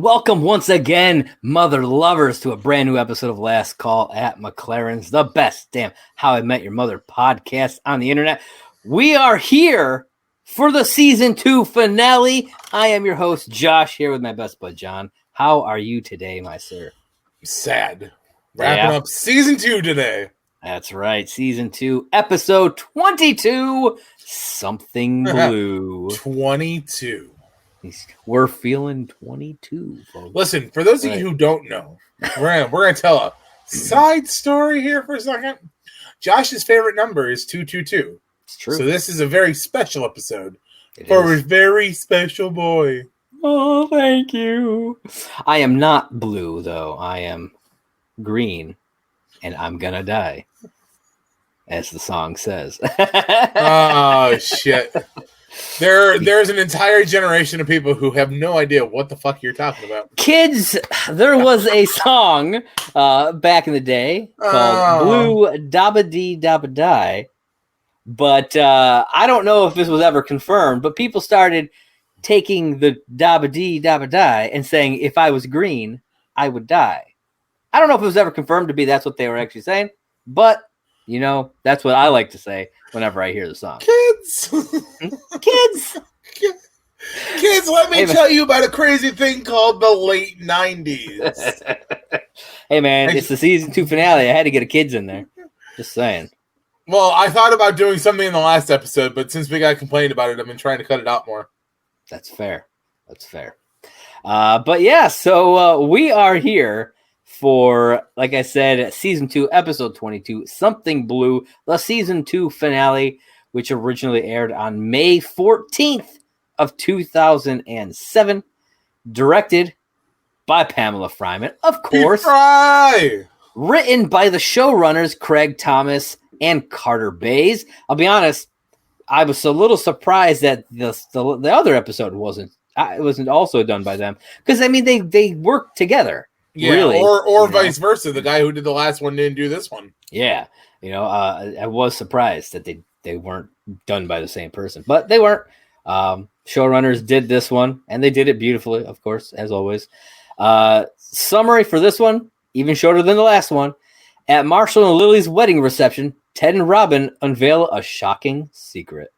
Welcome once again, mother lovers, to a brand new episode of Last Call at McLaren'S, the best damn How I Met Your Mother podcast on the internet. We are here for the season 2 finale. I am your host, Josh, here with my best bud, John. How are you today, my sir? Sad. Wrapping up season 2 today. That's right. Season 2, episode 22, Something Blue. 22. We're feeling 22, folks. Listen, for those of you who don't know, we're gonna tell a side story here for a second. Josh's favorite number is 222. It's true. So this is a very special episode for a very special boy. Oh, thank you. I am not blue, though. I am green, and I'm gonna die, as the song says. Oh, shit. There's an entire generation of people who have no idea what the fuck you're talking about. Kids, there was a song back in the day called Blue Dabba Dee Dabba Die, but I don't know if this was ever confirmed, but people started taking the Dabba Dee Dabba Die and saying, if I was green, I would die. I don't know if it was ever confirmed to be that's what they were actually saying, but, you know, that's what I like to say whenever I hear the song. Kids! Kids, let me tell you about a crazy thing called the late 90s. Hey, man, it's the season 2 finale. I had to get a kids in there. Just saying. Well, I thought about doing something in the last episode, but since we got complained about it, I've been trying to cut it out more. That's fair. That's fair. But yeah, so we are here for, like I said, season 2, episode 22, Something Blue, the season 2 finale, which originally aired on May 14th of 2007, directed by Pamela Fryman, of course. Written by the showrunners Craig Thomas and Carter Bays. I'll be honest, I was a little surprised that the other episode wasn't also done by them, because I mean they worked together. Yeah, really, or vice versa. The guy who did the last one didn't do this one. Yeah, you know, I was surprised that they weren't done by the same person, but they weren't. Showrunners did this one, and they did it beautifully, of course, as always. Summary for this one, even shorter than the last one. At Marshall and Lily's wedding reception, Ted and Robin unveil a shocking secret.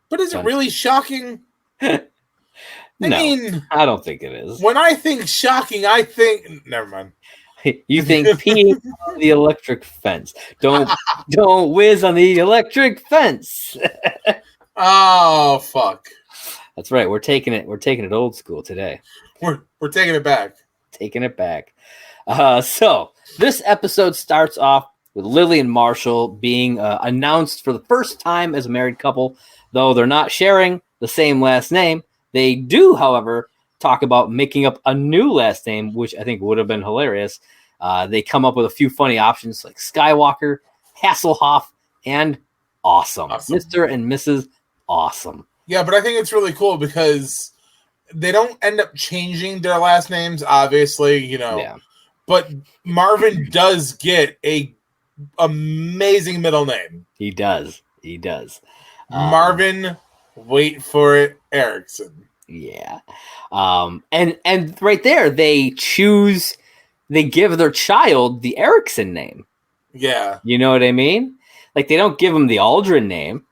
But is it really shocking? I mean, I don't think it is. When I think shocking, I think... Never mind. You think peeing on the electric fence. Don't whiz on the electric fence. Oh, fuck. That's right. We're taking it old school today. We're taking it back. Taking it back. So this episode starts off with Lily and Marshall being announced for the first time as a married couple, though they're not sharing the same last name. They do, however, talk about making up a new last name, which I think would have been hilarious. They come up with a few funny options like Skywalker, Hasselhoff, and Awesome. Mr. and Mrs. Awesome. Yeah, but I think it's really cool because they don't end up changing their last names, obviously, you know. Yeah. But Marvin does get a amazing middle name. He does. Marvin, wait for it, Erickson. Yeah. And right there, they give their child the Erickson name. Yeah. You know what I mean? Like, they don't give him the Aldrin name,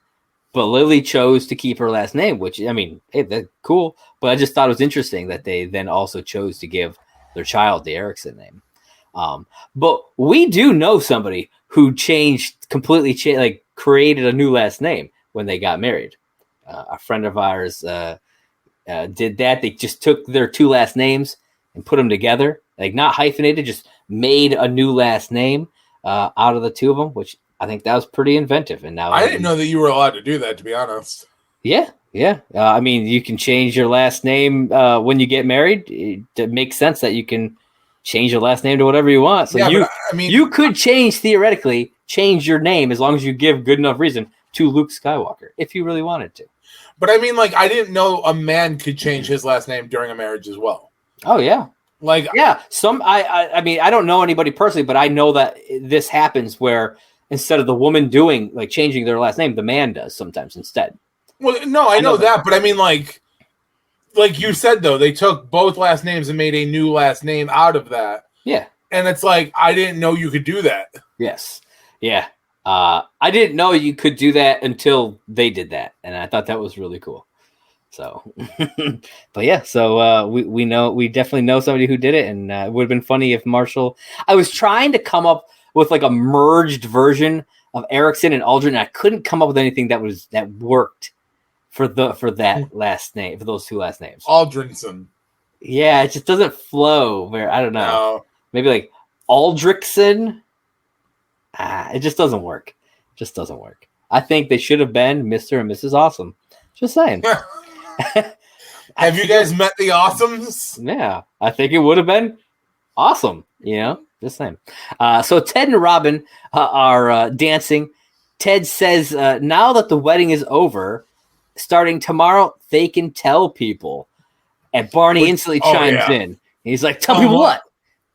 but Lily chose to keep her last name, which, I mean, hey, that's cool. But I just thought it was interesting that they then also chose to give their child the Erickson name. But we do know somebody who created a new last name when they got married. A friend of ours did that. They just took their 2 last names and put them together, like not hyphenated, just made a new last name out of the 2 of them, which I think that was pretty inventive. And now I didn't know that you were allowed to do that, to be honest. Yeah. I mean, you can change your last name when you get married. It makes sense that you can change your last name to whatever you want. So you could theoretically change your name as long as you give good enough reason to Luke Skywalker if you really wanted to. But I mean, like, I didn't know a man could change his last name during a marriage as well. Oh yeah. Like, yeah. I mean, I don't know anybody personally, but I know that this happens where instead of the woman changing their last name, the man does sometimes instead. Well, no, I know that, but I mean, like, like you said, though, they took both last names and made a new last name out of that. Yeah. And it's like, I didn't know you could do that. Yes. Yeah. I didn't know you could do that until they did that. And I thought that was really cool. So, but yeah, so we definitely know somebody who did it. And it would have been funny if Marshall, I was trying to come up with like a merged version of Erickson and Aldrin. And I couldn't come up with anything that worked for that last name, for those two last names. Aldrinson. Yeah, it just doesn't flow. Where I don't know. No. Maybe like Aldrickson. It just doesn't work. Just doesn't work. I think they should have been Mr. and Mrs. Awesome. Just saying. Have you guys met the Awesomes? Yeah, I think it would have been awesome. You know, just saying. So Ted and Robin are dancing. Ted says, now that the wedding is over, starting tomorrow, they can tell people. And Barney instantly chimes in. He's like, tell people what?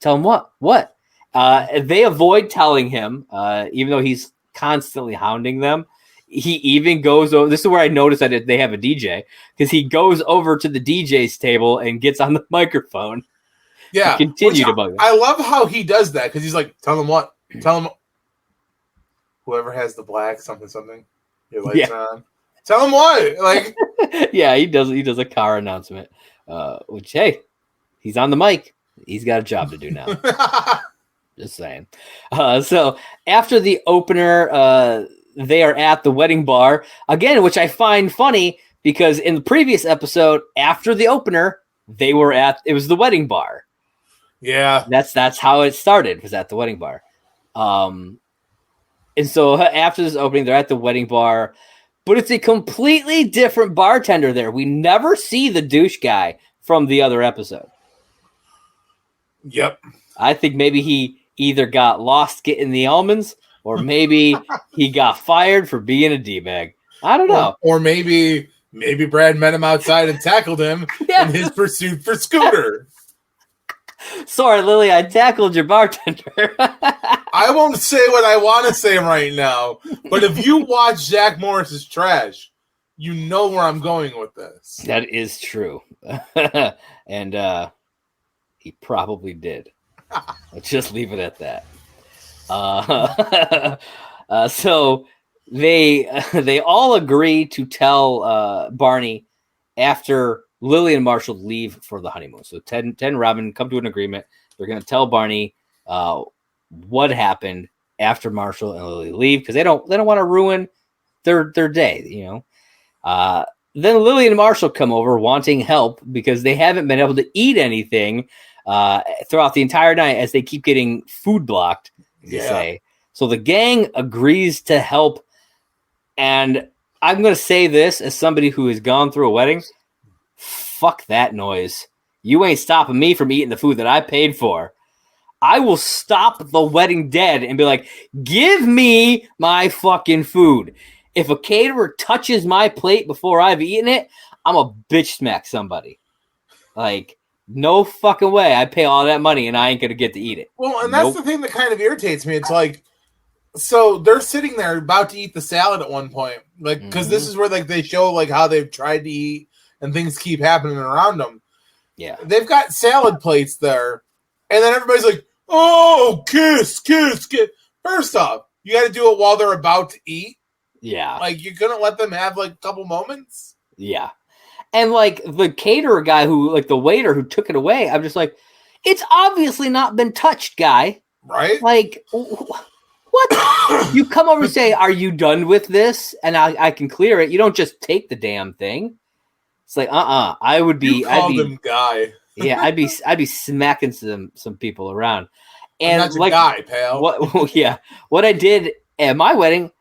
Tell him what? What? They avoid telling him, even though he's constantly hounding them. He even goes over. This is where I noticed that they have a DJ, because he goes over to the DJ's table and gets on the microphone. Yeah. Continue to bug them. I love how he does that, because he's like, tell them what? Tell them. Whoever has the black something. Your lights on. Tell them what? Like, yeah, he does a car announcement, which, hey, he's on the mic. He's got a job to do now. Just saying. So after the opener, they are at the wedding bar again, which I find funny because in the previous episode, after the opener, it was the wedding bar. Yeah, that's how it started. Was at the wedding bar. And so after this opening, they're at the wedding bar, but it's a completely different bartender there. We never see the douche guy from the other episode. Yep. I think maybe he either got lost getting the almonds, or maybe he got fired for being a D-bag. I don't know. Or maybe Brad met him outside and tackled him in his pursuit for Scooter. Sorry, Lily, I tackled your bartender. I won't say what I want to say right now, but if you watch Zach Morris's Trash, you know where I'm going with this. That is true. And he probably did. Let's just leave it at that. So they all agree to tell Barney after Lily and Marshall leave for the honeymoon. So Ted and Robin come to an agreement. They're going to tell Barney what happened after Marshall and Lily leave, because they don't want to ruin their day. You know. Then Lily and Marshall come over wanting help because they haven't been able to eat anything throughout the entire night, as they keep getting food blocked. Say. So the gang agrees to help. And I'm going to say this as somebody who has gone through a wedding. Fuck that noise. You ain't stopping me from eating the food that I paid for. I will stop the wedding dead and be like, give me my fucking food. If a caterer touches my plate before I've eaten it, I'm a bitch smack somebody. Like, no fucking way. I pay all that money and I ain't going to get to eat it. Well, and that's the thing that kind of irritates me. It's like, so they're sitting there about to eat the salad at one point. Like, because this is where like they show like how they've tried to eat and things keep happening around them. Yeah. They've got salad plates there. And then everybody's like, oh, kiss. First off, you got to do it while they're about to eat. Yeah. Like, you couldn't let them have like a couple moments? Yeah. And like the caterer guy the waiter who took it away, I'm just like, it's obviously not been touched, guy. Right? Like, what? You come over and say, are you done with this? And I can clear it. You don't just take the damn thing. It's like, I would be. You called him guy. Yeah, I'd be smacking some people around. And I'm not your guy, pal. What I did at my wedding,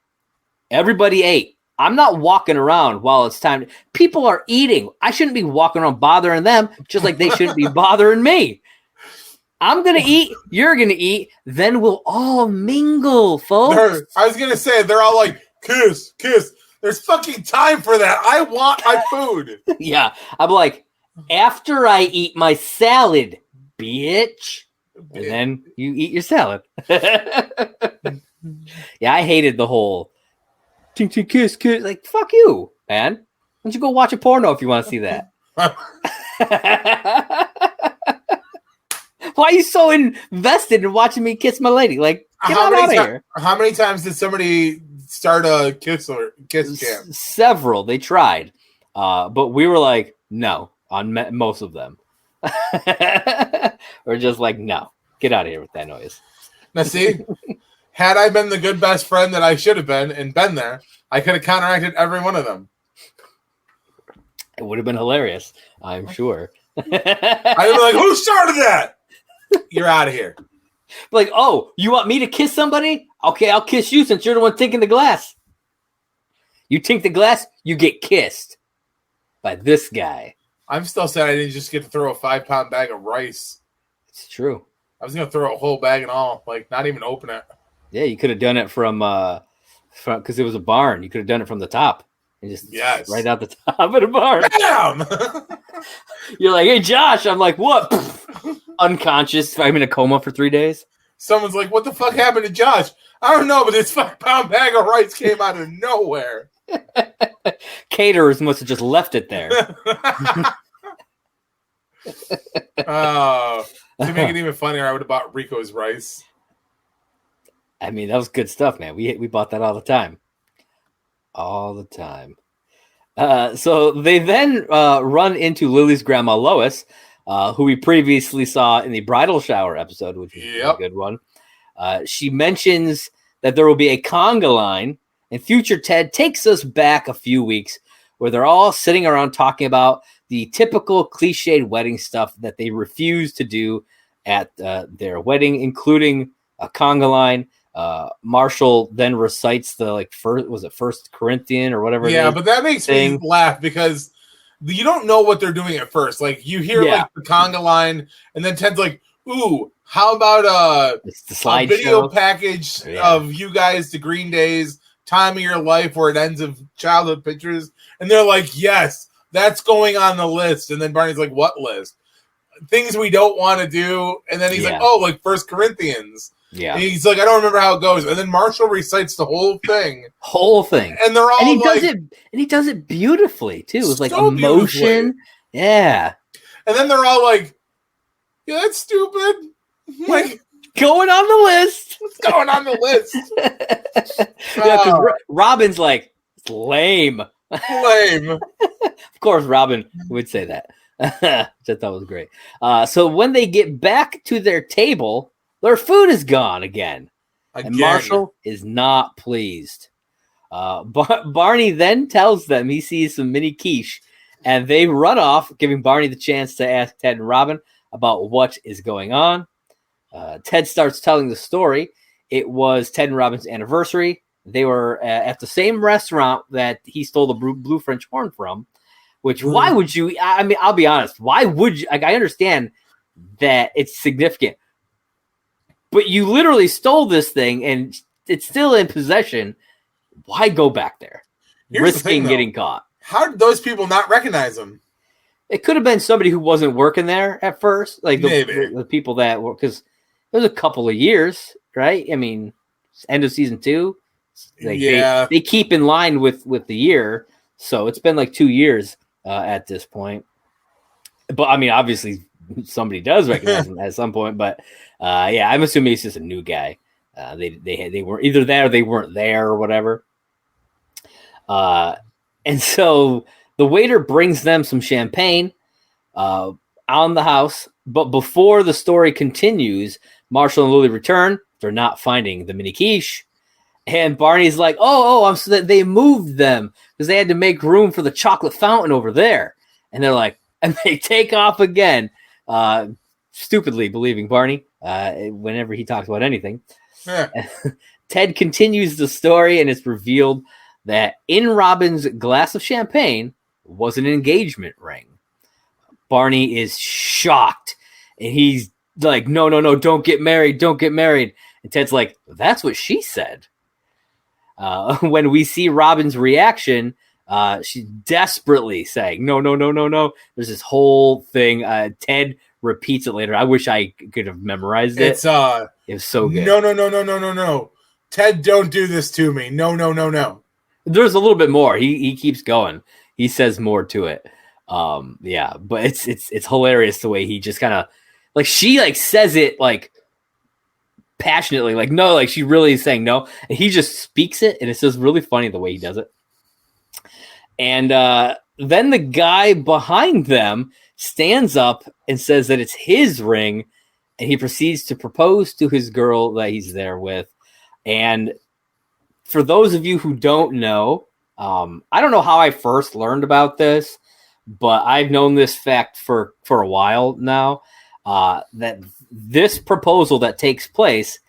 everybody ate. I'm not walking around while it's time. People are eating. I shouldn't be walking around bothering them, just like they shouldn't be bothering me. I'm going to eat. You're going to eat. Then we'll all mingle, folks. I was going to say, they're all like, kiss. There's fucking time for that. I want my food. Yeah. I'm like, after I eat my salad, bitch. And then you eat your salad. Yeah, I hated the whole kiss. Like, fuck you, man. Why don't you go watch a porno if you want to see that? Why are you so invested in watching me kiss my lady? Like, get out of here. How many times did somebody start a kiss jam? Several. They tried. But we were like, no, on most of them. We're just like, no, get out of here with that noise. Now, see, had I been the good best friend that I should have been and been there, I could have counteracted every one of them. It would have been hilarious, I'm sure. I'd be like, who started that? You're out of here. Like, oh, you want me to kiss somebody? Okay, I'll kiss you since you're the one tinking the glass. You tink the glass, you get kissed by this guy. I'm still sad I didn't just get to throw a 5-pound bag of rice. It's true. I was going to throw a whole bag and all, like not even open it. Yeah, you could have done it from because it was a barn. You could have done it from the top. And just right out the top of the barn. Bam! You're like, hey, Josh. I'm like, what? Unconscious. I'm in a coma for 3 days. Someone's like, what the fuck happened to Josh? I don't know, but this 5-pound bag of rice came out of nowhere. Caterers must have just left it there. To make it even funnier, I would have bought Rico's rice. I mean, that was good stuff, man. We bought that all the time. All the time. So they then run into Lily's grandma, Lois, who we previously saw in the bridal shower episode, which was a good one. She mentions that there will be a conga line, and future Ted takes us back a few weeks where they're all sitting around talking about the typical cliched wedding stuff that they refuse to do at their wedding, including a conga line. Marshall then recites the First Corinthian or whatever. Yeah, but that makes me laugh because you don't know what they're doing at first. Like you hear like the conga line, and then Ted's like, "Ooh, how about a video package of you guys to Green Day's Time of Your Life where it ends of childhood pictures?" And they're like, "Yes, that's going on the list." And then Barney's like, "What list?" Things we don't want to do. And then he's like, "Oh, like First Corinthians." Yeah. And he's like, I don't remember how it goes. And then Marshall recites the whole thing. And they're all he does it beautifully too. It's like emotion. Yeah. And then they're all like, yeah, that's stupid. Like going on the list. What's going on the list? Yeah, because Robin's like, it's lame. Lame. Of course, Robin would say that. Which I thought was great. So when they get back to their table, their food is gone again. And Marshall is not pleased. Barney then tells them he sees some mini quiche, and they run off, giving Barney the chance to ask Ted and Robin about what is going on. Ted starts telling the story. It was Ted and Robin's anniversary. They were at the same restaurant that he stole the blue French horn from, which why would you? I mean, I'll be honest. Why would you? Like, I understand that it's significant. But you literally stole this thing, and it's still in possession. Why go back there? Risking getting caught. How did those people not recognize him? It could have been somebody who wasn't working there at first. Like the people that were, because it was a couple of years, right? I mean, end of season 2. Like they keep in line with the year. So it's been like 2 years at this point. But, I mean, obviously somebody does recognize him at some point, but I'm assuming he's just a new guy. They were either there or they weren't there or whatever. And so the waiter brings them some champagne on the house, but before the story continues, Marshall and Lily return. They're not finding the mini quiche, and Barney's like, "Oh, so that they moved them because they had to make room for the chocolate fountain over there." And they're like, and they take off again. Stupidly believing Barney whenever he talks about anything. Yeah. Ted continues the story, and it's revealed that in Robin's glass of champagne was an engagement ring. Barney is shocked, and he's like, no, don't get married. And Ted's like, that's what she said. When we see Robin's reaction, she's desperately saying, no. There's this whole thing. Ted repeats it later. I wish I could have memorized it. It was so good. No. Ted, don't do this to me. No. There's a little bit more. He keeps going. He says more to it. Yeah, but it's hilarious the way he just kind of like she like says it like passionately, like no, like she really is saying no, and he just speaks it, and it's just really funny the way he does it. And then the guy behind them stands up and says that it's his ring, and he proceeds to propose to his girl that he's there with. And for those of you who don't know, I don't know how I first learned about this, but I've known this fact for a while now, that this proposal that takes place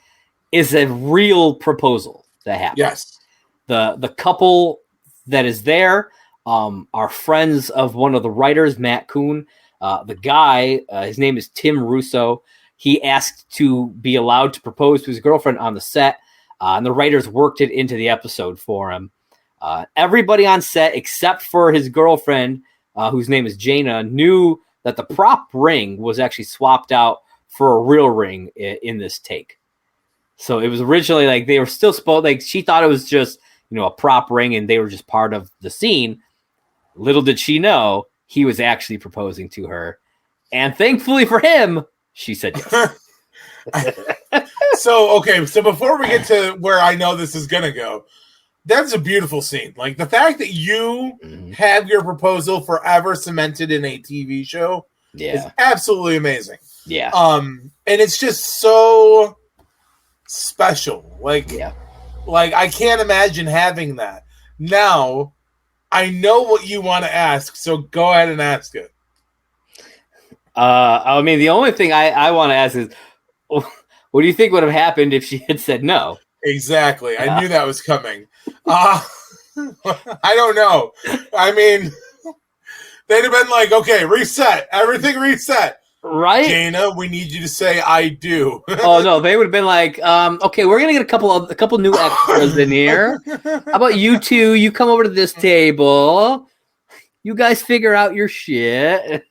is a real proposal that happens. Yes. The couple that is there are friends of one of the writers, Matt Kuhn. The guy, his name is Tim Russo. He asked to be allowed to propose to his girlfriend on the set, and the writers worked it into the episode for him. Everybody on set, except for his girlfriend, whose name is Jaina, knew that the prop ring was actually swapped out for a real ring in this take. So it was originally like they were still supposed, like she thought it was just, a prop ring and they were just part of the scene. Little did she know he was actually proposing to her. And thankfully for him, she said yes. So before we get to where I know this is going to go, that's a beautiful scene. Like the fact that you have your proposal forever cemented in a TV show is absolutely amazing. Yeah. And it's just so special. Like I can't imagine having that. Now, I know what you want to ask, so go ahead and ask it. I mean, the only thing I want to ask is, what do you think would have happened if she had said no? Exactly. I knew that was coming. I don't know. I mean, they'd have been like, okay, reset. Everything reset. Right? Jaina, we need you to say I do. Oh, no. They would have been like, okay, we're going to get a couple new extras in here. How about you two? You come over to this table. You guys figure out your shit.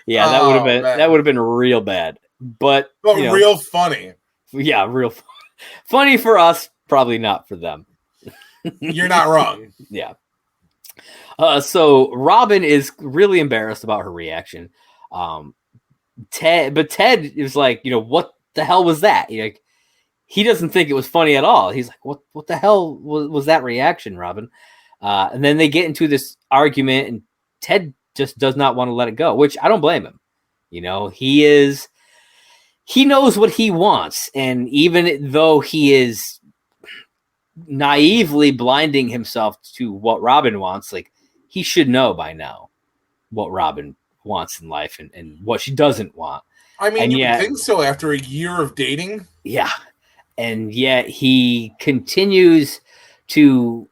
Yeah, that would have been real bad. But real funny. Yeah, real funny for us, probably not for them. You're not wrong. Yeah. So Robin is really embarrassed about her reaction. Ted is like, what the hell was that? He doesn't think it was funny at all. He's like, what the hell was that reaction, Robin? And then they get into this argument, and Ted just does not want to let it go, which I don't blame him. He knows what he wants, and even though he is naively blinding himself to what Robin wants, like he should know by now what Robin wants in life and what she doesn't want. I mean, you would think so after a year of dating. Yeah. And yet he continues to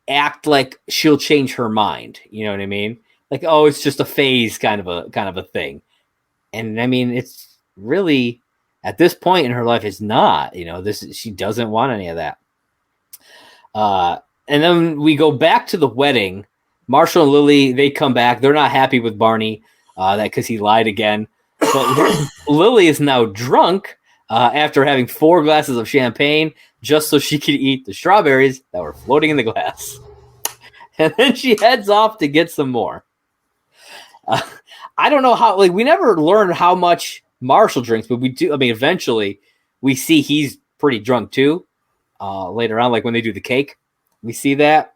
act like she'll change her mind. You know what I mean? Like, oh, it's just a phase kind of a thing. And I mean, it's really at this point in her life, it's not, she doesn't want any of that. And then we go back to the wedding. Marshall and Lily, they come back. They're not happy with Barney because he lied again. But Lily is now drunk after having 4 glasses of champagne just so she could eat the strawberries that were floating in the glass. And then she heads off to get some more. I don't know how, we never learned how much Marshall drinks, but we do. I mean, eventually we see he's pretty drunk too. Later on, when they do the cake, we see that.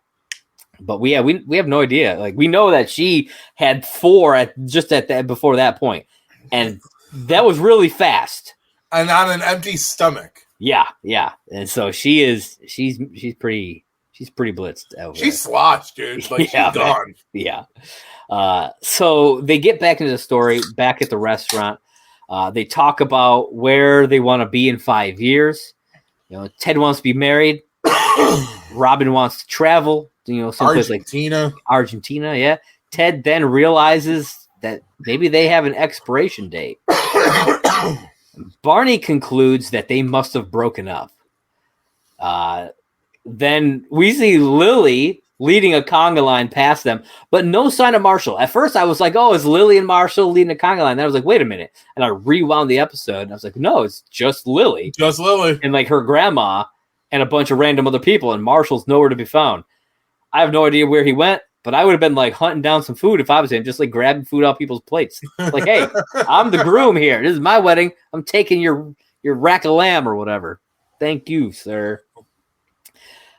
But we have no idea. We know that she had 4 before that point, and that was really fast. And on an empty stomach. Yeah. And so she's pretty blitzed. She's sloshed, dude. She's gone. Yeah. So they get back into the story back at the restaurant. They talk about where they want to be in 5 years. Ted wants to be married. Robin wants to travel. Someplace Argentina. Yeah. Ted then realizes that maybe they have an expiration date. Barney concludes that they must have broken up. Then we see Lily leading a conga line past them, but no sign of Marshall. At first, I was like, oh, it's Lily and Marshall leading a conga line. Then I was like, wait a minute. And I rewound the episode, and I was like, no, it's just Lily. Just Lily. And her grandma and a bunch of random other people, and Marshall's nowhere to be found. I have no idea where he went. But I would have been like hunting down some food if I was him, just like grabbing food off people's plates. Like, hey, I'm the groom here. This is my wedding. I'm taking your rack of lamb or whatever. Thank you, sir.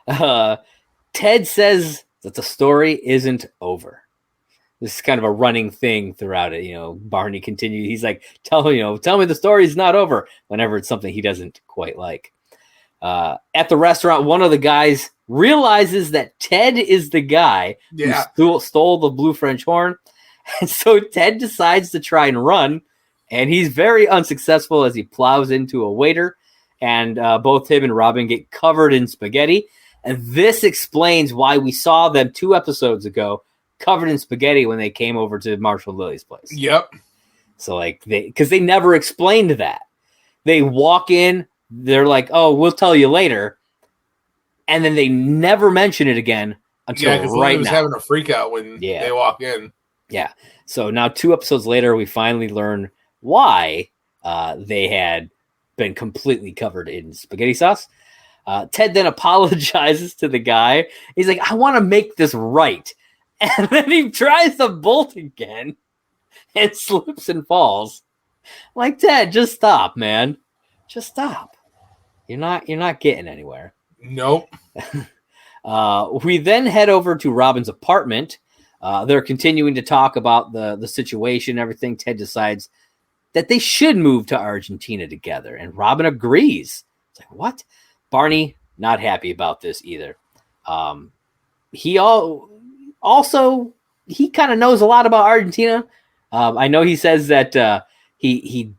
Ted says that the story isn't over. This is kind of a running thing throughout it. Barney continues. He's like, tell me the story's not over whenever it's something he doesn't quite like. At the restaurant, one of the guys realizes that Ted is the guy who stole the blue French horn. And so Ted decides to try and run, and he's very unsuccessful as he plows into a waiter, and both him and Robin get covered in spaghetti. And this explains why we saw them 2 episodes ago covered in spaghetti when they came over to Marshall and Lily's place. Yep. So because they never explained that. They walk in, they're like, "Oh, we'll tell you later," and then they never mention it again until right now. Lily was having a freak out when they walk in. Yeah. So now 2 episodes later, we finally learn why they had been completely covered in spaghetti sauce. Ted then apologizes to the guy. He's like, I want to make this right. And then he tries to bolt again and slips and falls. Like, Ted, just stop, man. Just stop. You're not getting anywhere. Nope. We then head over to Robin's apartment. They're continuing to talk about the situation and everything. Ted decides that they should move to Argentina together, and Robin agrees. It's like, what? Barney, not happy about this either. He also kind of knows a lot about Argentina. I know he says that he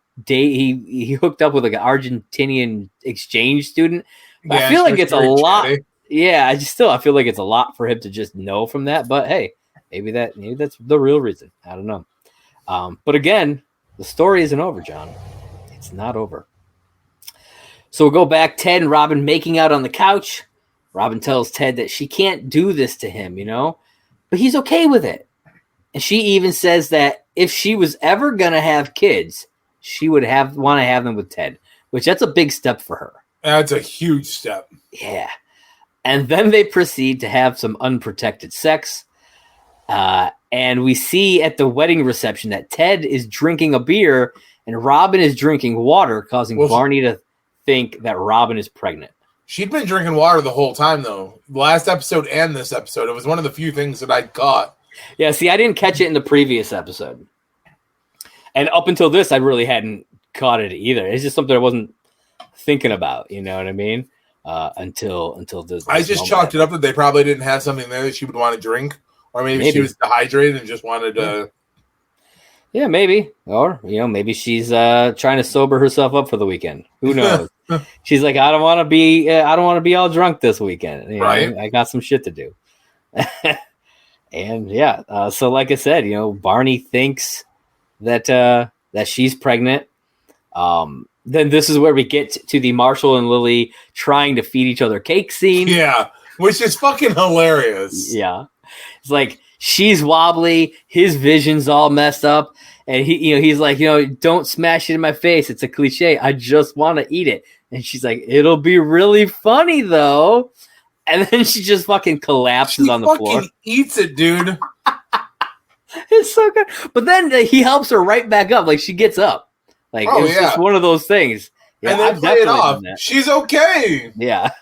hooked up with like an Argentinian exchange student. I feel like it's a lot. Chatty. Yeah, I feel like it's a lot for him to just know from that. But hey, maybe that's the real reason. I don't know. But again, the story isn't over, John. It's not over. So we'll go back, Ted and Robin making out on the couch. Robin tells Ted that she can't do this to him, but he's okay with it. And she even says that if she was ever going to have kids, she would want to have them with Ted, which that's a big step for her. That's a huge step. Yeah. And then they proceed to have some unprotected sex. And we see at the wedding reception that Ted is drinking a beer and Robin is drinking water, causing Barney to think that Robin is pregnant. She'd been drinking water the whole time, though. Last episode and this episode. It was one of the few things that I caught. Yeah, see, I didn't catch it in the previous episode. And up until this, I really hadn't caught it either. It's just something I wasn't thinking about, you know what I mean? Until this. I just chalked it up that they probably didn't have something there that she would want to drink. Or maybe she was dehydrated and just wanted to... Yeah, maybe. Or, maybe she's trying to sober herself up for the weekend. Who knows? She's like, I don't want to be all drunk this weekend. Right. I got some shit to do. And yeah, so like I said, Barney thinks that she's pregnant. Then this is where we get to the Marshall and Lily trying to feed each other cake scene. Yeah, which is fucking hilarious. Yeah. It's like, she's wobbly, his vision's all messed up, and he's like, don't smash it in my face. It's a cliche. I just want to eat it. And she's like, it'll be really funny though. And then she just fucking collapses on the floor. Eats it, dude. It's so good. But then he helps her right back up. Like, she gets up. Like, it's just one of those things. Yeah, and then play it off. She's okay. Yeah.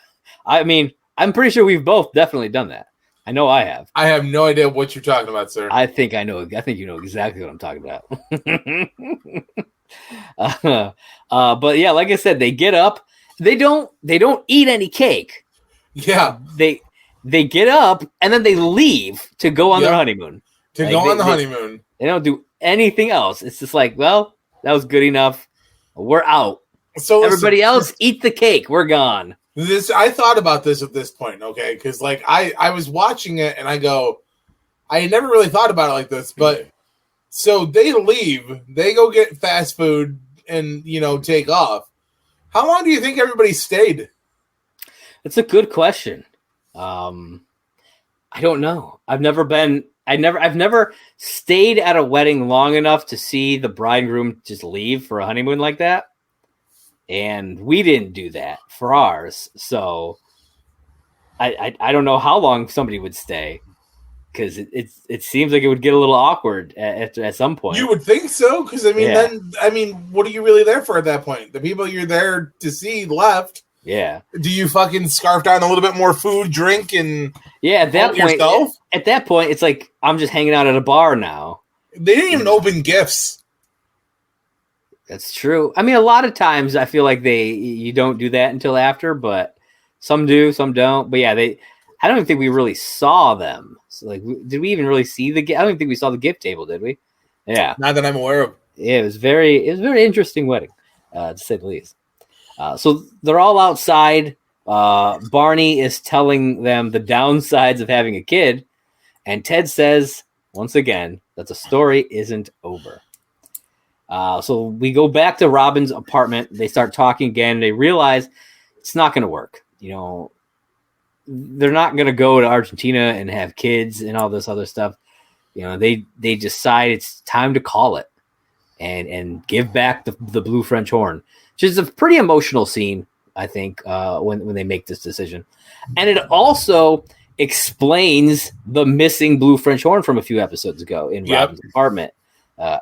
I mean, I'm pretty sure we've both definitely done that. I know I have. I have no idea what you're talking about, sir. I think I know. I think you know exactly what I'm talking about. But yeah, like I said, they get up. They don't eat any cake. Yeah. They get up and then they leave to go on their honeymoon. On the honeymoon. They don't do anything else. It's just like, well, that was good enough. We're out. So everybody else, eat the cake. We're gone. I thought about this at this point, okay? Because like I was watching it and I go, I never really thought about it like this, but so they leave, they go get fast food and take off. How long do you think everybody stayed? That's a good question. I don't know. I've never stayed at a wedding long enough to see the bride and groom just leave for a honeymoon like that. And we didn't do that for ours. So I don't know how long somebody would stay. because it seems like it would get a little awkward at some point. You would think so, because what are you really there for at that point? The people you're there to see left. Yeah. Do you fucking scarf down a little bit more food, drink, and at that point yourself? At that point, it's like I'm just hanging out at a bar now. They didn't even open gifts. That's true. I mean, a lot of times I feel like you don't do that until after, but some do, some don't. But yeah, I don't even think we really saw them. So like, did we even really see I don't even think we saw the gift table, did we? Yeah, not that I'm aware of. Yeah, it was a very interesting wedding, to say the least. So they're all outside. Barney is telling them the downsides of having a kid, and Ted says once again that the story isn't over. So we go back to Robin's apartment. They start talking again. They realize it's not going to work. They're not going to go to Argentina and have kids and all this other stuff. They decide it's time to call it and give back the blue French horn, which is a pretty emotional scene, I think, when they make this decision. And it also explains the missing blue French horn from a few episodes ago in Robin's apartment.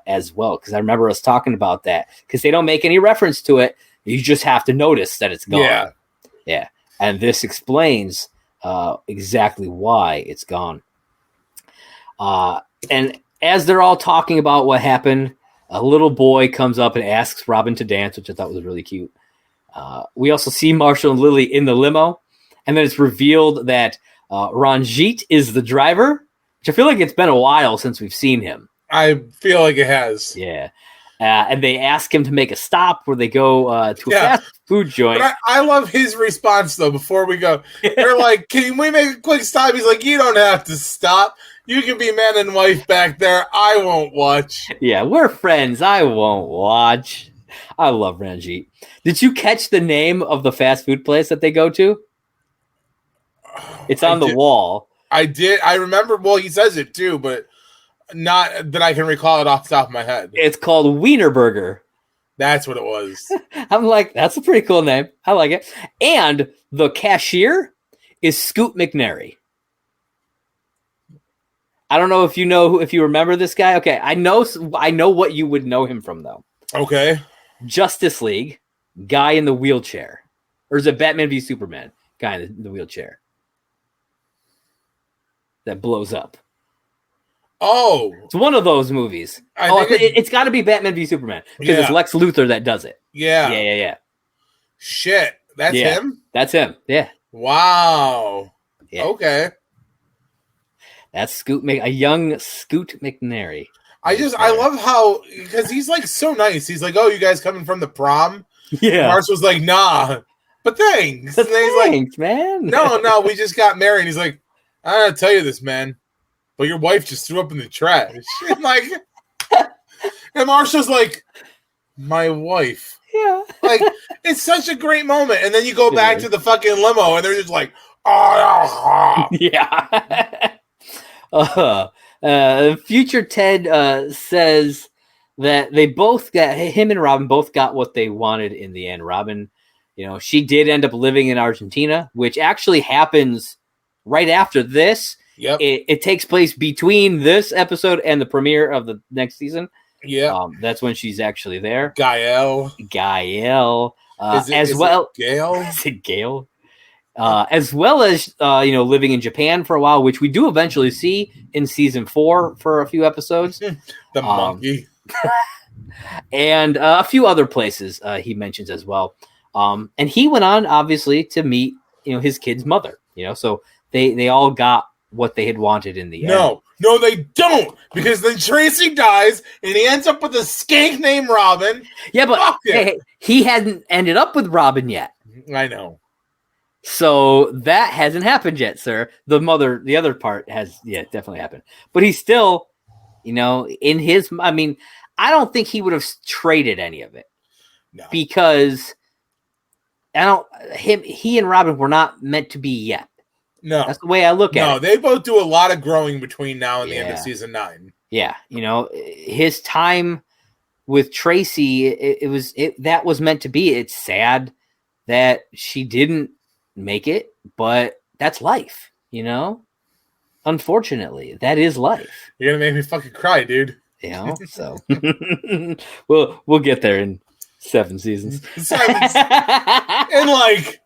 As well, because I remember us talking about that, because they don't make any reference to it. You just have to notice that it's gone. Yeah. And this explains exactly why it's gone. And as they're all talking about what happened, a little boy comes up and asks Robin to dance, which I thought was really cute. We also see Marshall and Lily in the limo, and then it's revealed that Ranjit is the driver, which I feel like it's been a while since we've seen him. I feel like it has. Yeah. And they ask him to make a stop where they go to a fast food joint. But I love his response, though, before we go. They're like, can we make a quick stop? He's like, you don't have to stop. You can be man and wife back there. I won't watch. Yeah, we're friends. I won't watch. I love Ranjit. Did you catch the name of the fast food place that they go to? It's on the wall. I did. I remember, well, he says it, too, but not that I can recall it off the top of my head. It's called Wienerburger. That's what it was. I'm like, that's a pretty cool name. I like it. And the cashier is Scoot McNairy. I don't know if you remember this guy. Okay, I know what you would know him from, though. Okay. Justice League, guy in the wheelchair. Or is it Batman v Superman? Guy in the wheelchair. That blows up. Oh, it's one of those movies. It's got to be Batman v Superman because it's Lex Luthor that does it. Yeah. Shit, that's him. That's him. Yeah. Wow. Yeah. Okay. That's a young Scoot McNairy. I love how, because he's like so nice. He's like, "Oh, you guys coming from the prom?" Yeah. Marshall's like, "Nah, but thanks." And he's like, "Man, no, we just got married." And he's like, "I gotta tell you this, man. But your wife just threw up in the trash." I'm like, and Marshall's like, "My wife." Yeah. Like, it's such a great moment. And then you go back to the fucking limo and they're just like, "Oh." Yeah. Future Ted says that they both him and Robin both got what they wanted in the end. Robin, she did end up living in Argentina, which actually happens right after this. Yep. It takes place between this episode and the premiere of the next season. Yeah. That's when she's actually there. Gael. As well. Gail? Is it Gail? As well as, living in Japan for a while, which we do eventually see in season 4 for a few episodes. The monkey. And a few other places he mentions as well. And he went on, obviously, to meet, his kid's mother, so they all got what they had wanted in the end. No, they don't, because then Tracy dies and he ends up with a skank named Robin. Yeah, but he hadn't ended up with Robin yet. I know. So that hasn't happened yet, sir. The other part has, definitely happened. But he's still, in his, I don't think he would have traded any of it. No. Because he and Robin were not meant to be yet. No. That's the way I look at it. No, they both do a lot of growing between now and the end of season 9. Yeah. His time with Tracy, that was meant to be. It's sad that she didn't make it, but that's life, Unfortunately, that is life. You're gonna make me fucking cry, dude. You know, so we'll get there in 7 seasons. In like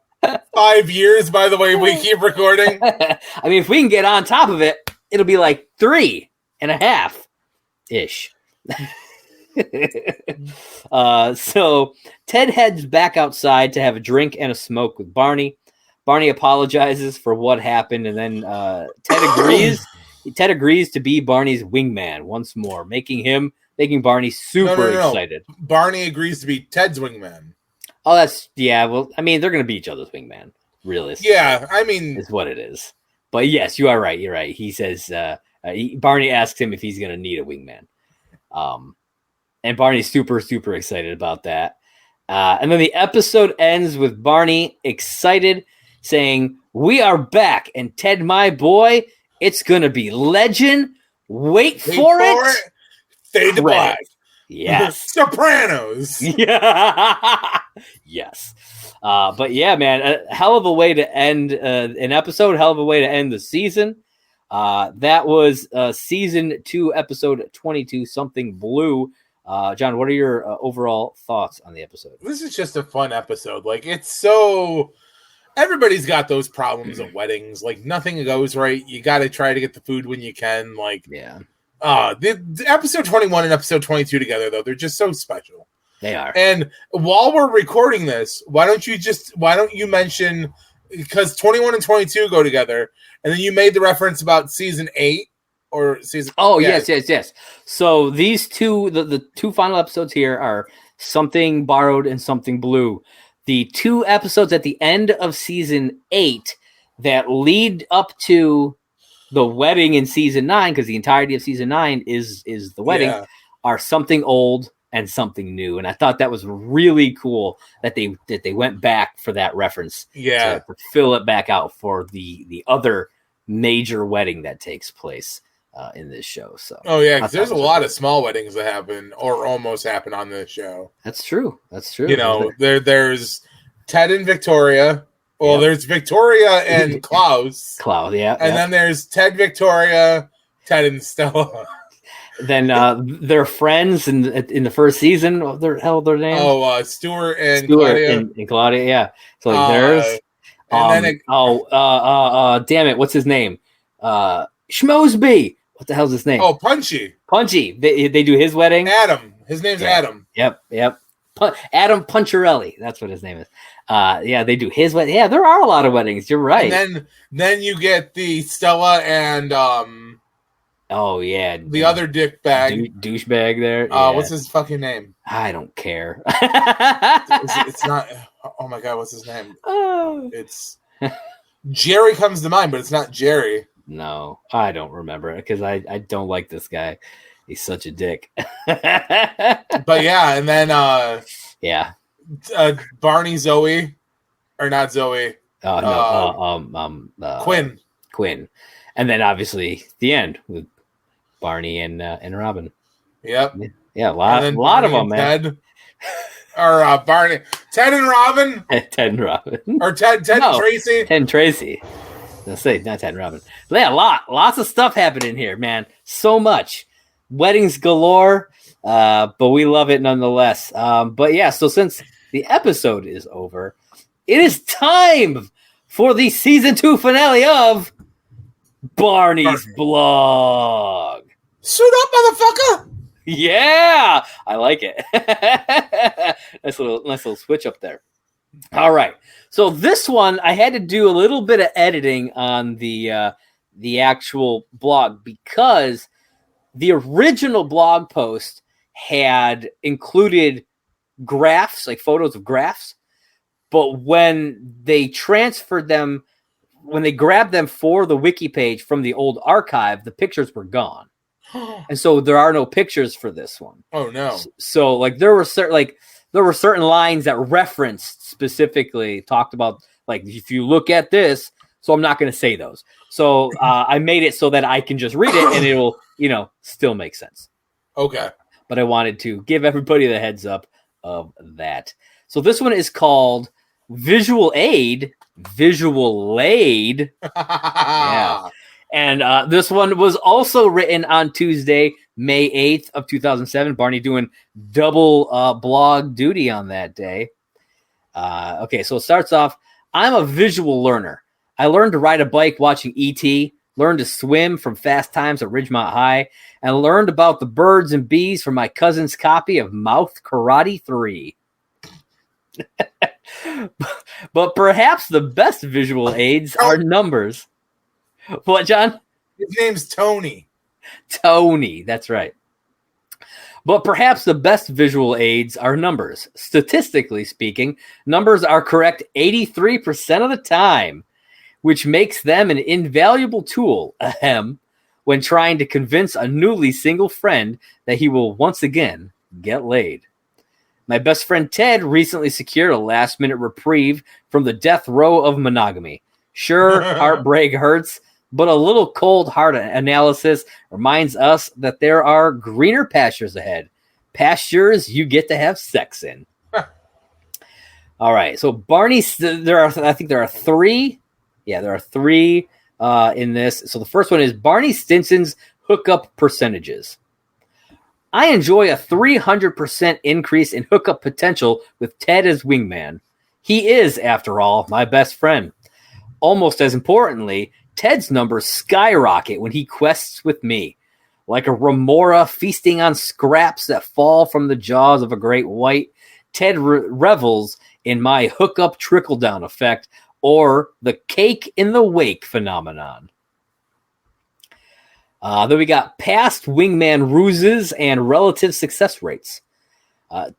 5 years, by the way, we keep recording. I mean, if we can get on top of it, it'll be like 3.5 ish. So Ted heads back outside to have a drink and a smoke with Barney. Barney apologizes for what happened, and then Ted agrees. Ted agrees to be Barney's wingman once more, making Barney super excited. Barney agrees to be Ted's wingman. Oh, well, I mean, they're going to be each other's wingman, realistically. Yeah, I mean, is what it is. But yes, you are right. You're right. He says Barney asks him if he's going to need a wingman. And Barney's super, super excited about that. And then the episode ends with Barney excited, saying, "We are back, and Ted, my boy, it's going to be legend. Wait for it. Fade to black. Yes. Sopranos. Yeah. Yes. But yeah, man, a hell of a way to end an episode, hell of a way to end the season. That was season 2, episode 22, Something Blue. John, what are your overall thoughts on the episode? This is just a fun episode. Like, it's so... Everybody's got those problems at weddings. Like, nothing goes right. You got to try to get the food when you can. Like, yeah. The episode 21 and episode 22 together, though, they're just so special. They are. And while we're recording this, why don't you mention, because 21 and 22 go together, and then you made the reference about season 8 or season. Oh, yeah. yes. So these two, the 2 final episodes here are Something Borrowed and Something Blue. The 2 episodes at the end of season 8 that lead up to the wedding in season 9, because the entirety of season 9 is the wedding, are Something Old and Something New. And I thought that was really cool that they went back for that reference. Yeah. To fill it back out for the other major wedding that takes place in this show. So because there's a lot of small weddings that happen or almost happen on this show. That's true. You know, there's Ted and Victoria. Well, there's Victoria and Klaus. Yeah. And then there's Ted, Victoria, Ted and Stella. Then they're friends in the first season. What the hell their names? Oh, Stuart and Claudia. And Claudia, yeah. So like there's damn it, what's his name? Schmoseby. What the hell's his name? Oh, Punchy. They do his wedding. Adam. His name's Adam. Yep. Adam Puncharelli. That's what his name is. They do his wedding. Yeah, there are a lot of weddings. You're right. And then you get the Stella and the other dick bag. Douchebag there. What's his fucking name? I don't care. It's not. Oh my god, what's his name? It's Jerry comes to mind, but it's not Jerry. No, I don't remember it because I don't like this guy. He's such a dick. But yeah, and then Barney, Zoe, or not Zoe. Oh no, Quinn, and then obviously the end with Barney and Robin. Yep. Yeah, a lot of them, man. Ted, or Barney, Ted and Robin. Ted and Robin, or Ted and Tracy. Ted and Tracy. Let's say not Ted and Robin. Yeah, lots of stuff happening here, man. So much. Weddings galore, but we love it nonetheless. But yeah, so since the episode is over, it is time for the season 2 finale of Barney's Blog. Suit up, motherfucker! Yeah, I like it. nice little switch up there. All right, so this one I had to do a little bit of editing on the actual blog because the original blog post had included graphs, like photos of graphs, but when they transferred them, when they grabbed them for the wiki page from the old archive, the pictures were gone. And so there are no pictures for this one. Oh no. So like there were certain lines that referenced specifically talked about, like, if you look at this, so I'm not going to say those. So I made it so that I can just read it and it'll, still make sense. Okay. But I wanted to give everybody the heads up of that. So this one is called Visual Aid. Yeah. And this one was also written on Tuesday, May 8th of 2007. Barney doing double blog duty on that day. Okay, so it starts off, I'm a visual learner. I learned to ride a bike watching E.T., learned to swim from Fast Times at Ridgemont High, and learned about the birds and bees from my cousin's copy of Mouth Karate 3. But perhaps the best visual aids are numbers. What, John? His name's Tony. Tony, that's right. But perhaps the best visual aids are numbers. Statistically speaking, numbers are correct 83% of the time, which makes them an invaluable tool, when trying to convince a newly single friend that he will once again get laid. My best friend Ted recently secured a last-minute reprieve from the death row of monogamy. Sure, heartbreak hurts, but a little cold heart analysis reminds us that there are greener pastures ahead. Pastures you get to have sex in. All right, so Barney, I think there are three. Yeah, there are three in this. So the first one is Barney Stinson's hookup percentages. I enjoy a 300% increase in hookup potential with Ted as wingman. He is, after all, my best friend. Almost as importantly, Ted's numbers skyrocket when he quests with me. Like a remora feasting on scraps that fall from the jaws of a great white, Ted revels in my hookup trickle-down effect, or the cake in the wake phenomenon. Then we got past wingman ruses and relative success rates.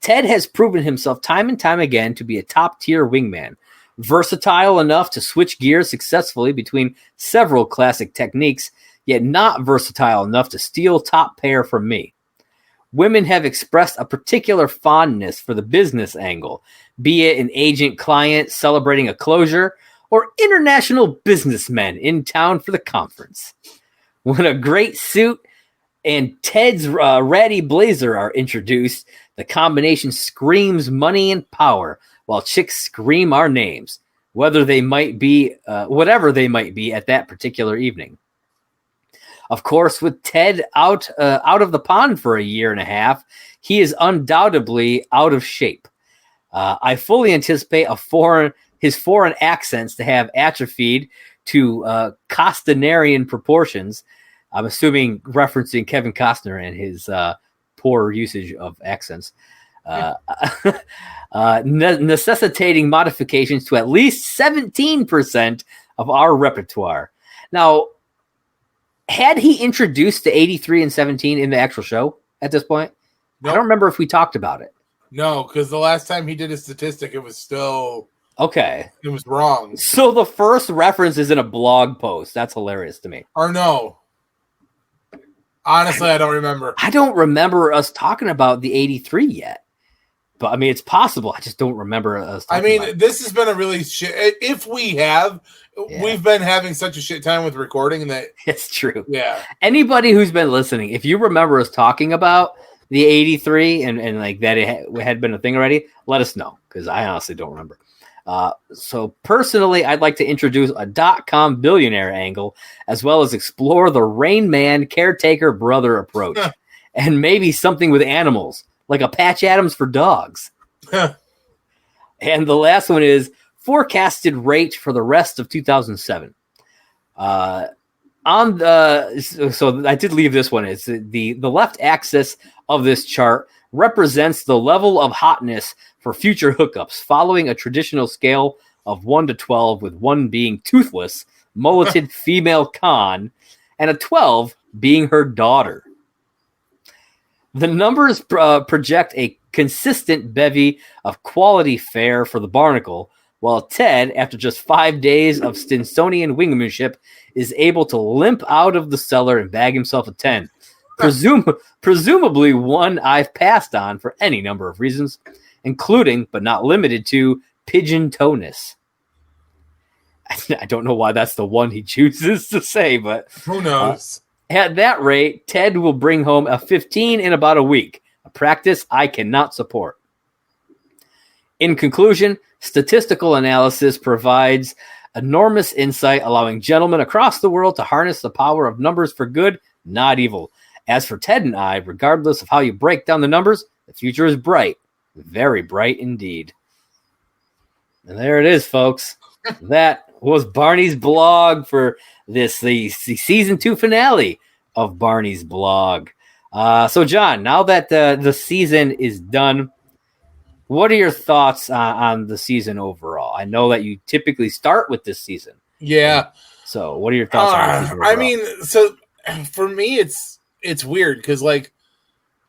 Ted has proven himself time and time again to be a top-tier wingman, versatile enough to switch gears successfully between several classic techniques, yet not versatile enough to steal top pair from me. Women have expressed a particular fondness for the business angle, be it an agent-client celebrating a closure or international businessmen in town for the conference. When a great suit and Ted's ratty blazer are introduced, the combination screams money and power, while chicks scream our names, whatever they might be at that particular evening. Of course, with Ted out of the pond for a year and a half, he is undoubtedly out of shape. I fully anticipate his foreign accents to have atrophied to Costnerian proportions. I'm assuming referencing Kevin Costner and his poor usage of accents. Necessitating modifications to at least 17% of our repertoire. Now, had he introduced the 83 and 17 in the actual show at this point? Nope. I don't remember if we talked about it. No, because the last time he did a statistic, it was still... Okay. It was wrong. So the first reference is in a blog post. That's hilarious to me. Or no. Honestly, I don't remember. I don't remember us talking about the 83 yet. But, I mean, it's possible. I just don't remember us talking about it. This has been a really shit... If we have, we've been having such a shit time with recording that... It's true. Yeah. Anybody who's been listening, if you remember us talking about the 83 and like that it had been a thing already, let us know, because I honestly don't remember. So personally, I'd like to introduce a .com billionaire angle, as well as explore the Rain Man caretaker brother approach, and maybe something with animals, like a Patch Adams for dogs. And the last one is forecasted rate for the rest of 2007. So I did leave this one. It's the left axis of this chart represents the level of hotness for future hookups, following a traditional scale of 1 to 12, with 1 being toothless, mulleted female con, and a 12 being her daughter. The numbers project a consistent bevy of quality fare for the barnacle, while Ted, after just 5 days of Stinsonian wingmanship, is able to limp out of the cellar and bag himself a 10. Presumably one I've passed on for any number of reasons, including, but not limited to, pigeon toe-ness. I don't know why that's the one he chooses to say, but... Who knows? At that rate, Ted will bring home a 15 in about a week, a practice I cannot support. In conclusion, statistical analysis provides enormous insight, allowing gentlemen across the world to harness the power of numbers for good, not evil. As for Ted and I, regardless of how you break down the numbers, the future is bright, very bright indeed. And there it is, folks. That was Barney's blog for the season 2 finale of Barney's blog. So, John, now that the season is done, what are your thoughts on the season overall? I know that you typically start with this season. Yeah. So, what are your thoughts on the season overall? I mean, so for me, it's weird because, like,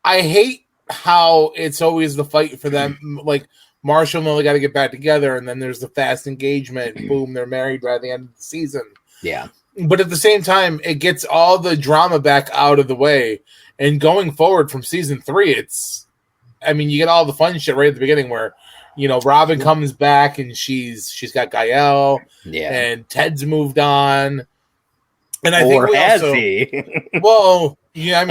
I hate how it's always the fight for them. Like, Marshall and Lily got to get back together, and then there's the fast engagement. Boom, they're married by the end of the season. Yeah. But at the same time, it gets all the drama back out of the way. And going forward from season 3, you get all the fun shit right at the beginning where, Robin comes back and she's got Gael. Yeah. And Ted's moved on. And has he? Well, yeah,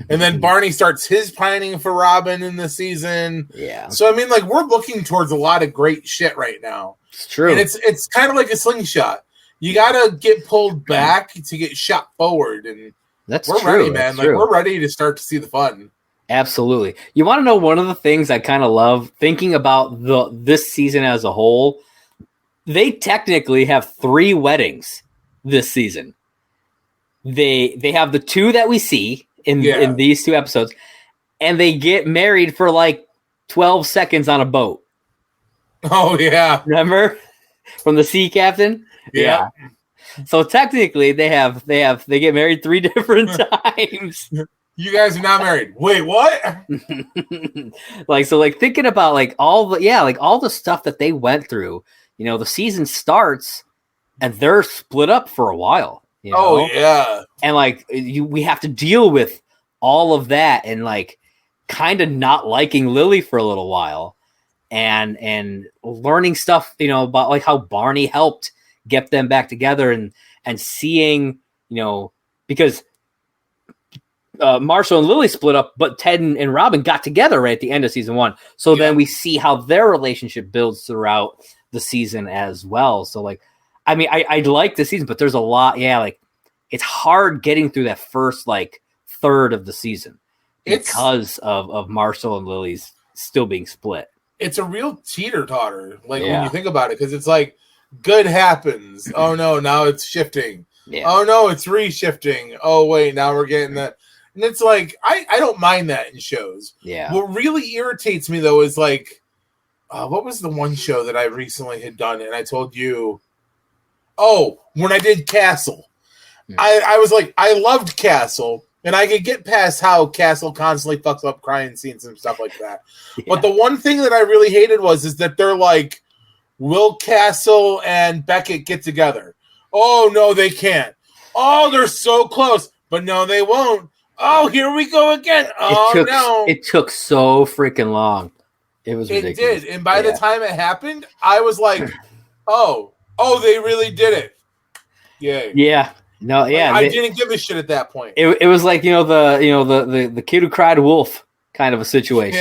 And then Barney starts his planning for Robin in the season. Yeah. So, we're looking towards a lot of great shit right now. It's true. And it's kind of like a slingshot. You got to get pulled back to get shot forward. And we're ready, man. We're ready to start to see the fun. Absolutely. You want to know one of the things I kind of love thinking about this season as a whole? They technically have 3 weddings this season. They have the 2 that we see in these 2 episodes, and they get married for like 12 seconds on a boat. Oh yeah, remember from the sea captain? Yeah. So technically, they get married 3 different times. You guys are not married. Wait, what? Thinking about all the stuff that they went through. The season starts, and they're split up for a while. Oh yeah, and we have to deal with all of that, and kind of not liking Lily for a little while, and learning stuff about how Barney helped get them back together, and seeing because Marshall and Lily split up, but Ted and Robin got together right at the end of season 1. So then we see how their relationship builds throughout the season as well. So I like the season, but there's a lot. Yeah, it's hard getting through that first third of the season because of Marshall and Lily's still being split. It's a real teeter-totter, when you think about it, because it's good happens. Oh no, now it's shifting. Yeah. Oh no, it's reshifting. Oh wait, now we're getting that. And it's I don't mind that in shows. Yeah. What really irritates me though is what was the one show that I recently had done and I told you, when I did Castle. I was I loved Castle, and I could get past how Castle constantly fucks up crying scenes and stuff like that. Yeah. But the one thing that I really hated is that they're will Castle and Beckett get together? Oh, no, they can't. Oh, they're so close. But no, they won't. Oh, here we go again. Oh, no. It took so freaking long. It was ridiculous. It did. And by the time it happened, I was oh, they really did it. Yay. Yeah. No, yeah. I didn't give a shit at that point. It was the kid who cried wolf kind of a situation,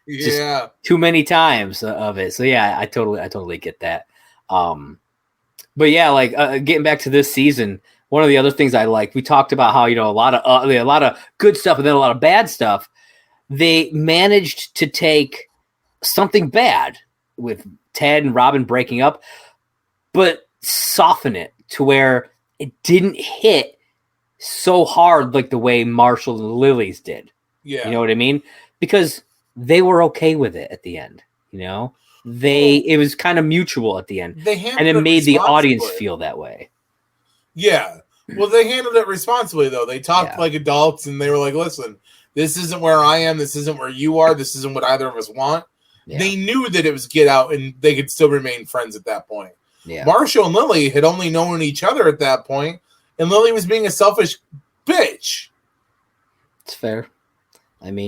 Just too many times of it. So yeah, I totally get that. But yeah, getting back to this season, one of the other things I like, we talked about how a lot of good stuff and then a lot of bad stuff. They managed to take something bad with Ted and Robin breaking up, but soften it to where it didn't hit so hard like the way Marshall and Lily's did. Yeah, you know what I mean? Because they were okay with it at the end. It was kind of mutual at the end, and it made the audience feel that way. Yeah. Well, they handled it responsibly, though. They talked like adults, and they were listen, this isn't where I am. This isn't where you are. This isn't what either of us want. Yeah. They knew that it was get out, and they could still remain friends at that point. Yeah. Marshall and Lily had only known each other at that point, and Lily was being a selfish bitch. It's fair.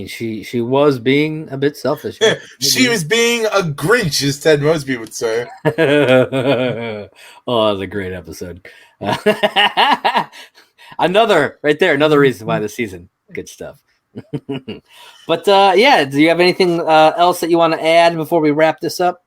She was being a bit selfish. She was being a Grinch, as Ted Mosby would say. Oh, that was a great episode. Another reason why the season. Good stuff. But do you have anything else that you want to add before we wrap this up?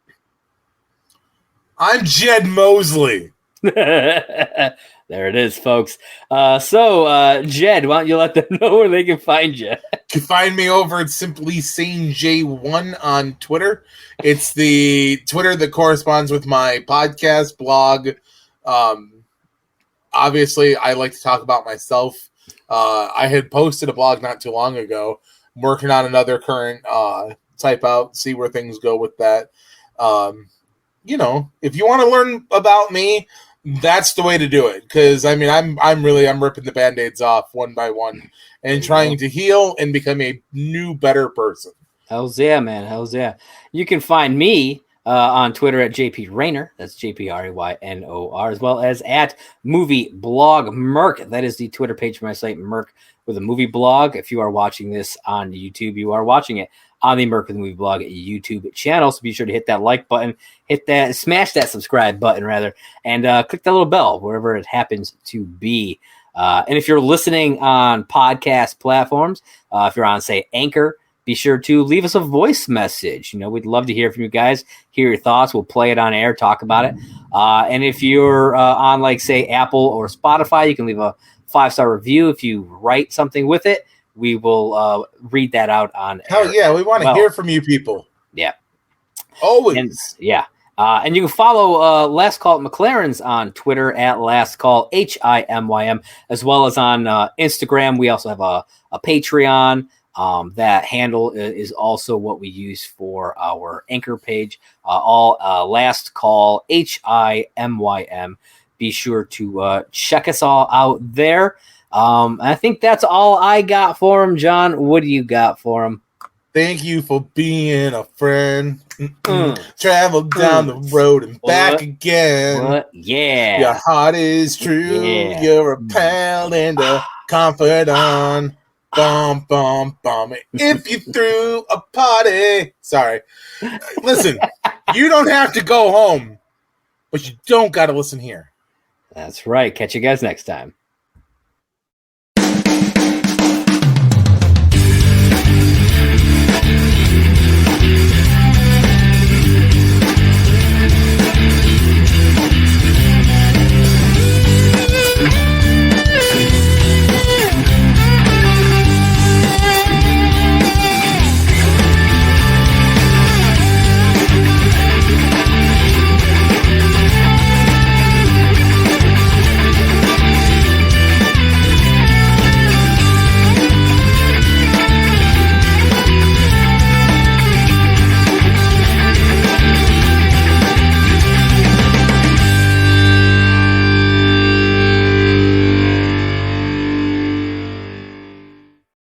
I'm Jed Mosley. There it is, folks. Jed, why don't you let them know where they can find you? You can find me over at Simply SaneJ1 on Twitter. It's the Twitter that corresponds with my podcast blog. Obviously, I like to talk about myself. I had posted a blog not too long ago. I'm working on another current type out, see where things go with that. If you want to learn about me, that's the way to do it. Because I'm ripping the Band-Aids off one by one and trying to heal and become a new, better person. Hells yeah, man. Hells yeah. You can find me on Twitter at JP Raynor. That's JPRAYNOR, as well as at Movie Blog Merc. That is the Twitter page for my site, Merc with a Movie Blog. If you are watching this on YouTube, you are watching it on the Merc with a Movie Blog YouTube channel. So be sure to hit that like button, smash that subscribe button rather, and click that little bell wherever it happens to be. And if you're listening on podcast platforms, if you're on, say, Anchor, be sure to leave us a voice message. We'd love to hear from you guys, hear your thoughts. We'll play it on air, talk about it. And if you're on, like, say, Apple or Spotify, you can leave a 5-star review. If you write something with it, we will read that out on air. Hell yeah, we want to hear from you people. Yeah. Always. And you can follow Last Call at McLaren's on Twitter at Last Call HIMYM, as well as on Instagram. We also have a Patreon. That handle is also what we use for our Anchor page. All Last Call HIMYM. Be sure to check us all out there. I think that's all I got for him. John, what do you got for him? Thank you for being a friend. Travel down the road and back again. What? Yeah. Your heart is true. Yeah. You're a pal and a confidant. Bum, bum, bum. If you threw a party. Sorry. Listen, you don't have to go home, but you don't got to listen here. That's right. Catch you guys next time.